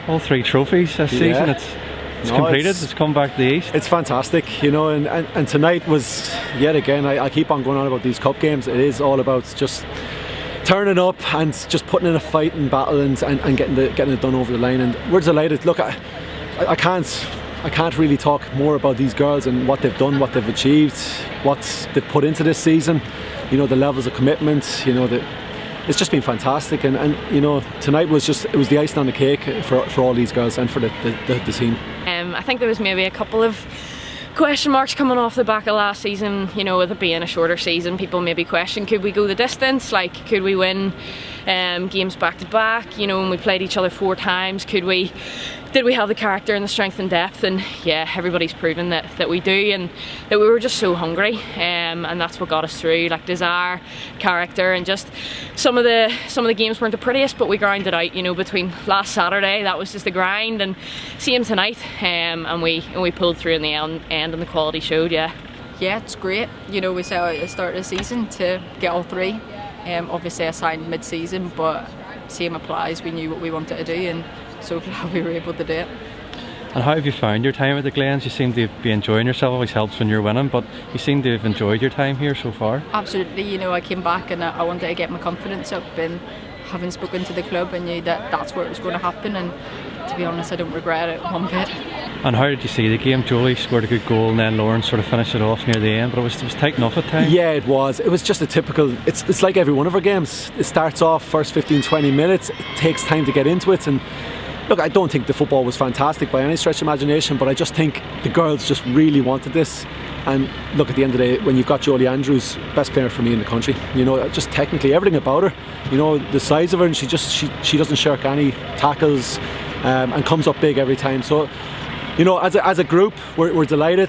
All 3 trophies this season. It's completed. It's come back to the East. It's fantastic, you know, and tonight was yet again. I keep on going on about these cup games. It is all about just turning up and just putting in a fight and battle and getting it done over the line. And we're delighted. Look, I can't really talk more about these girls and what they've done, what they've achieved, what they've put into this season. You know, the levels of commitment. You know, it's just been fantastic. And you know, tonight was the icing on the cake for all these girls and for the team. I think there was maybe a couple of question marks coming off the back of last season, you know, with it being a shorter season. People maybe question, could we go the distance? Like, could we win games back to back? You know, when we played each other 4 times, did we have the character and the strength and depth? And yeah, everybody's proven that we do, and that we were just so hungry, and that's what got us through. Like, desire, character, and just some of the games weren't the prettiest, but we ground it out. You know, between last Saturday, that was just the grind, and same tonight, and we pulled through in the end, and the quality showed. Yeah, it's great. You know, we set out at the start of the season to get all 3. Obviously, I signed mid-season, but same applies. We knew what we wanted to do, and so glad we were able to do it. And how have you found your time at the Glens? You seem to be enjoying yourself. Always helps when you're winning, but you seem to have enjoyed your time here so far. Absolutely. You know, I came back and I wanted to get my confidence up, and having spoken to the club, I knew that's where it was going to happen, and to be honest, I don't regret it one bit. And how did you see the game? Jolie scored a good goal, and then Lauren sort of finished it off near the end, but it was tight enough at times. Yeah, it was. It was just a typical. It's like every one of our games. It starts off first 15-20 minutes. It takes time to get into it, and look, I don't think the football was fantastic by any stretch of imagination, but I just think the girls just really wanted this. And look, at the end of the day, when you've got Jolie Andrews, best player for me in the country, you know, just technically everything about her, you know, the size of her, and she doesn't shirk any tackles, and comes up big every time. So, you know, as a group, we're delighted.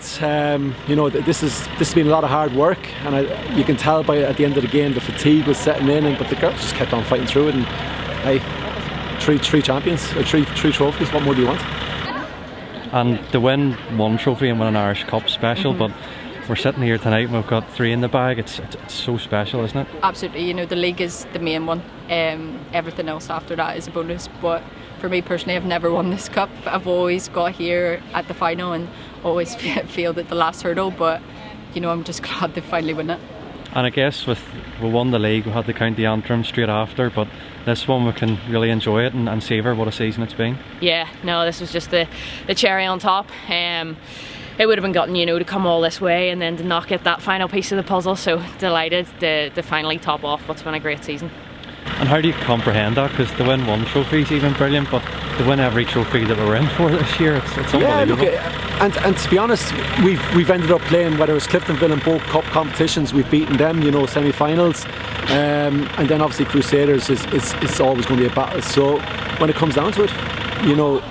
You know, this has been a lot of hard work, and you can tell at the end of the game the fatigue was setting in, but the girls just kept on fighting through it. And hey, three champions, three trophies. What more do you want? And to win 1 trophy and win an Irish Cup special, but we're sitting here tonight and we've got 3 in the bag. It's so special, isn't it? Absolutely. You know, the league is the main one. Everything else after that is a bonus. But for me personally, I've never won this cup. I've always got here at the final and always failed at the last hurdle. But you know, I'm just glad to finally win it. And I guess we won the league, we had the county anthem straight after, but this one we can really enjoy it and savour what a season it's been. Yeah, no, this was just the cherry on top. It would have been gutting, you know, to come all this way and then to not get that final piece of the puzzle, so delighted to finally top off what's been a great season. And how do you comprehend that? Because to win 1 trophy is even brilliant, but to win every trophy that we're in for this year, it's unbelievable. Yeah, look, and to be honest, we've ended up playing, whether it's Cliftonville and both cup competitions, we've beaten them, you know, semi-finals, and then obviously Crusaders is always going to be a battle. So when it comes down to it, you know,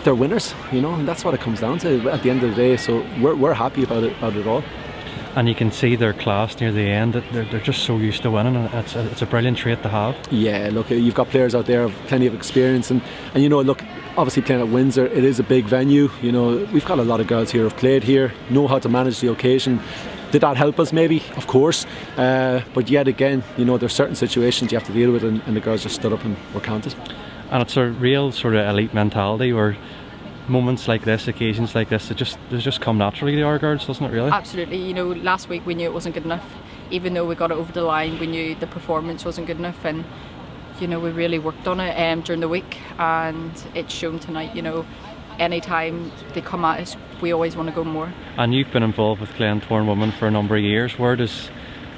they're winners, you know, and that's what it comes down to at the end of the day. So we're happy about it all. And you can see their class near the end. They're just so used to winning, and it's a brilliant trait to have. Yeah, look, you've got players out there with plenty of experience, and you know, look, obviously playing at Windsor, it is a big venue. You know, we've got a lot of girls here who've played here, know how to manage the occasion. Did that help us? Maybe, of course. But yet again, you know, there's certain situations you have to deal with, and the girls just stood up and were counted. And it's a real sort of elite mentality where moments like this, occasions like this, they just come naturally to our girls, doesn't it really? Absolutely. You know, last week we knew it wasn't good enough. Even though we got it over the line, we knew the performance wasn't good enough, and you know, we really worked on it during the week, and it's shown tonight. You know, anytime they come at us, we always want to go more. And you've been involved with Glentoran Women for a number of years. Where does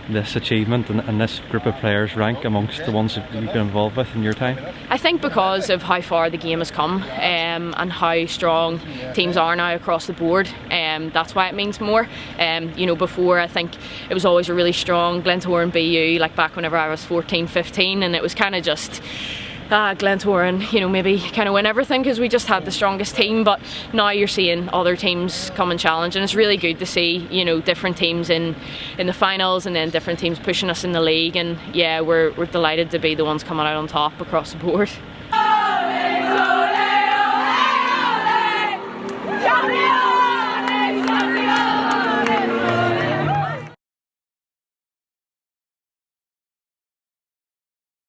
this achievement and this group of players rank amongst the ones that you've been involved with in your time? I think because of how far the game has come, and how strong teams are now across the board, that's why it means more. You know, before I think it was always a really strong Glentoran BU, like back whenever I was 14, 15, and it was kind of just Glentoran, you know, maybe kind of win everything because we just had the strongest team. But now you're seeing other teams come and challenge, and it's really good to see, you know, different teams in the finals and then different teams pushing us in the league. And yeah, we're delighted to be the ones coming out on top across the board.